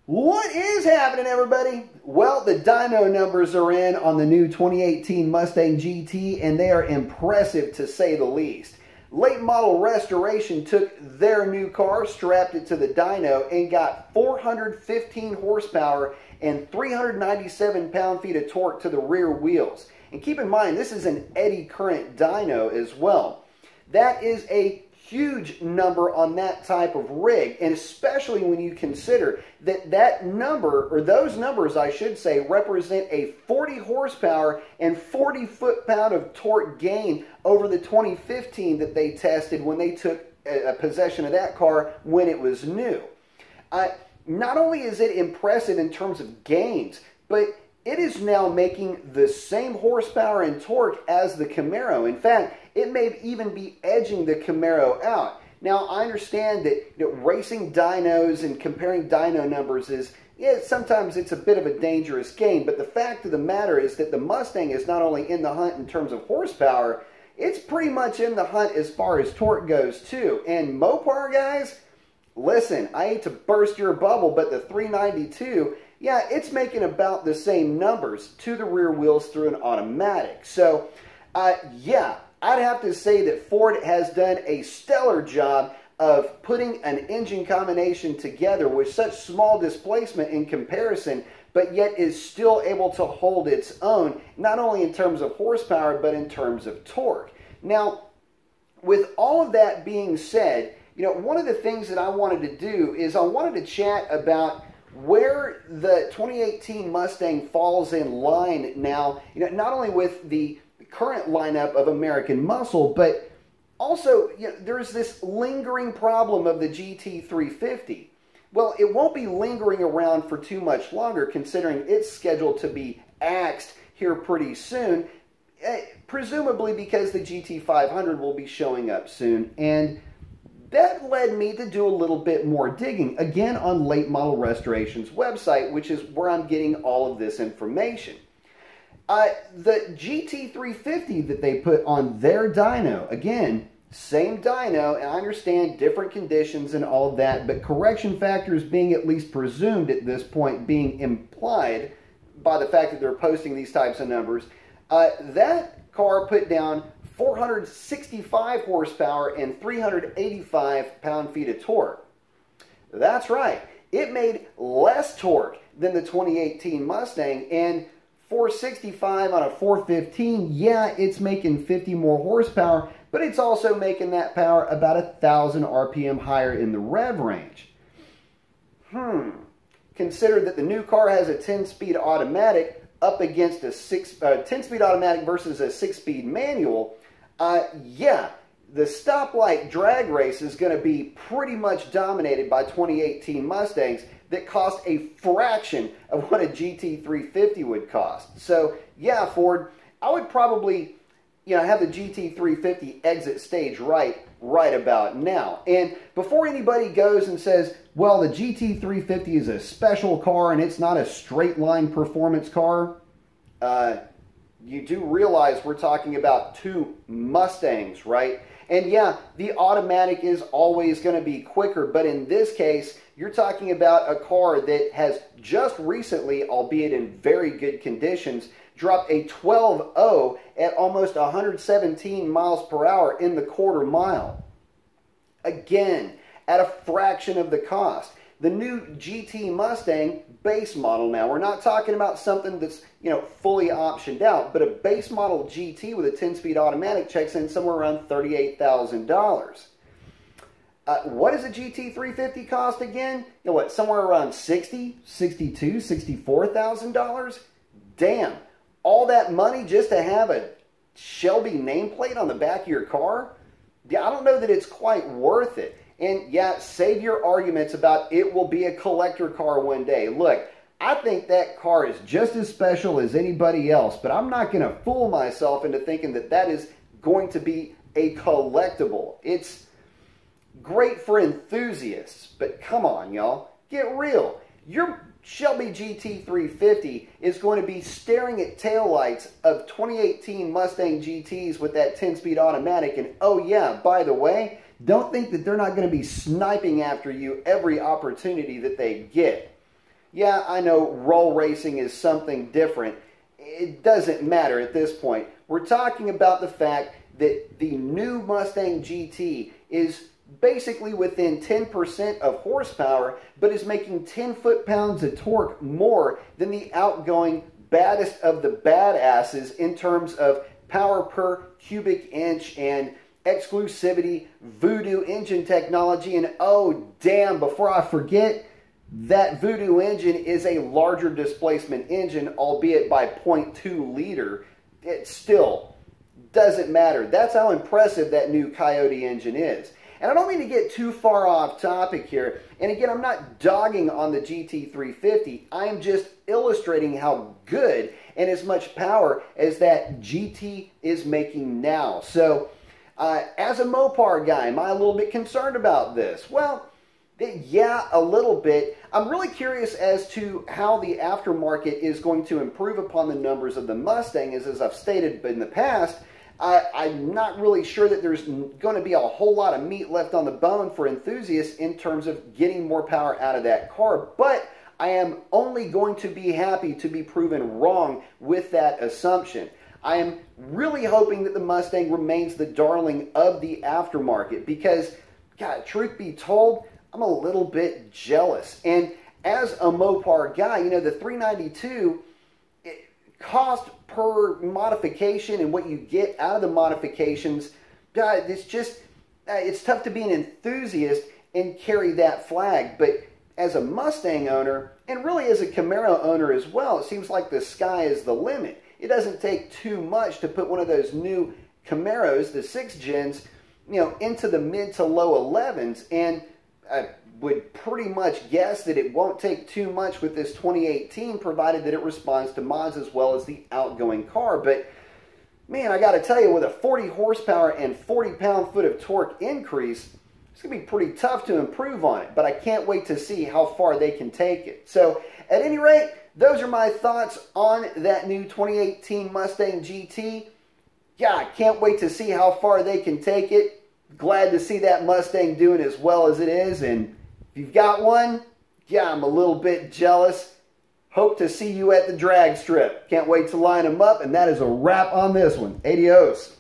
What is happening, everybody? Well, the dyno numbers are in on the new 2018 Mustang GT, and they are impressive to say the least. Late model restoration took their new car, strapped it to the dyno, and got 415 horsepower and 397 pound-feet of torque to the rear wheels. And keep in mind, this is an eddy current dyno as well. That is a huge number on that type of rig, and especially when you consider that that number, or those numbers I should say, represent a 40 horsepower and 40 foot-pound of torque gain over the 2015 that they tested when they took possession of that car when it was new. Not only is it impressive in terms of gains, but it is now making the same horsepower and torque as the Camaro. In fact, it may even be edging the Camaro out. Now, I understand that racing dynos and comparing dyno numbers is, sometimes it's a bit of a dangerous game, but the fact of the matter is that the Mustang is not only in the hunt in terms of horsepower, it's pretty much in the hunt as far as torque goes too. And Mopar guys, listen, I hate to burst your bubble, but the 392, yeah, it's making about the same numbers to the rear wheels through an automatic. So, yeah, I'd have to say that Ford has done a stellar job of putting an engine combination together with such small displacement in comparison, but yet is still able to hold its own, not only in terms of horsepower, but in terms of torque. Now, with all of that being said, one of the things that I wanted to do is I wanted to chat about where the 2018 Mustang falls in line now, not only with the current lineup of American muscle, but also there's this lingering problem of the GT350. Well, it won't be lingering around for too much longer, considering it's scheduled to be axed here pretty soon, presumably because the GT500 will be showing up soon. And that led me to do a little bit more digging, again on Late Model Restoration's website, which is where I'm getting all of this information. The GT350 that they put on their dyno, again, same dyno, and I understand different conditions and all of that, but correction factors being at least presumed at this point, being implied by the fact that they're posting these types of numbers, that car put down 465 horsepower and 385 pound-feet of torque. That's right. It made less torque than the 2018 Mustang, and 465 on a 415, yeah, it's making 50 more horsepower, but it's also making that power about 1,000 RPM higher in the rev range. Consider that the new car has a 10-speed automatic up against a 10-speed automatic versus a 6-speed manual. Yeah, the stoplight drag race is going to be pretty much dominated by 2018 Mustangs that cost a fraction of what a GT350 would cost. So, yeah, Ford, I would probably, have the GT350 exit stage right about now. And before anybody goes and says, well, the GT350 is a special car and it's not a straight line performance car, you do realize we're talking about two Mustangs, right? And yeah, the automatic is always going to be quicker, but in this case, you're talking about a car that has just recently, albeit in very good conditions, dropped a 12.0 at almost 117 miles per hour in the quarter mile. Again, at a fraction of the cost. The new GT Mustang base model now, we're not talking about something that's, fully optioned out, but a base model GT with a 10-speed automatic checks in somewhere around $38,000. What does a GT350 cost again? Somewhere around $60,000, $62,000, $64,000? Damn, all that money just to have a Shelby nameplate on the back of your car? Yeah, I don't know that it's quite worth it. And yeah, save your arguments about it will be a collector car one day. Look, I think that car is just as special as anybody else, but I'm not going to fool myself into thinking that that is going to be a collectible. It's great for enthusiasts, but come on, y'all, get real. Your Shelby GT350 is going to be staring at taillights of 2018 Mustang GTs with that 10-speed automatic, and oh yeah, by the way, don't think that they're not going to be sniping after you every opportunity that they get. Yeah, I know roll racing is something different. It doesn't matter at this point. We're talking about the fact that the new Mustang GT is basically within 10% of horsepower, but is making 10 foot-pounds of torque more than the outgoing baddest of the badasses in terms of power per cubic inch and exclusivity, voodoo engine technology. And oh damn, before I forget, that voodoo engine is a larger displacement engine, albeit by 0.2 liter. It still doesn't matter. That's how impressive that new Coyote engine is. And I don't mean to get too far off topic here. And again, I'm not dogging on the GT350. I'm just illustrating how good and as much power as that GT is making now. So, as a Mopar guy, am I a little bit concerned about this? Well, yeah, a little bit. I'm really curious as to how the aftermarket is going to improve upon the numbers of the Mustang, as I've stated in the past. I'm not really sure that there's going to be a whole lot of meat left on the bone for enthusiasts in terms of getting more power out of that car, but I am only going to be happy to be proven wrong with that assumption. I am really hoping that the Mustang remains the darling of the aftermarket because, God, truth be told, I'm a little bit jealous. And as a Mopar guy, you know, the 392, cost per modification and what you get out of the modifications, it's just, it's tough to be an enthusiast and carry that flag. But as a Mustang owner, and really as a Camaro owner as well, it seems like the sky is the limit. It doesn't take too much to put one of those new Camaros, the 6th gens, you know, into the mid to low 11s. And I would pretty much guess that it won't take too much with this 2018, provided that it responds to mods as well as the outgoing car. But man, I got to tell you, with a 40 horsepower and 40 pound-foot of torque increase, it's going to be pretty tough to improve on it. But I can't wait to see how far they can take it. So at any rate, those are my thoughts on that new 2018 Mustang GT. Yeah, I can't wait to see how far they can take it. Glad to see that Mustang doing as well as it is. And if you've got one, yeah, I'm a little bit jealous. Hope to see you at the drag strip. Can't wait to line them up. And that is a wrap on this one. Adios.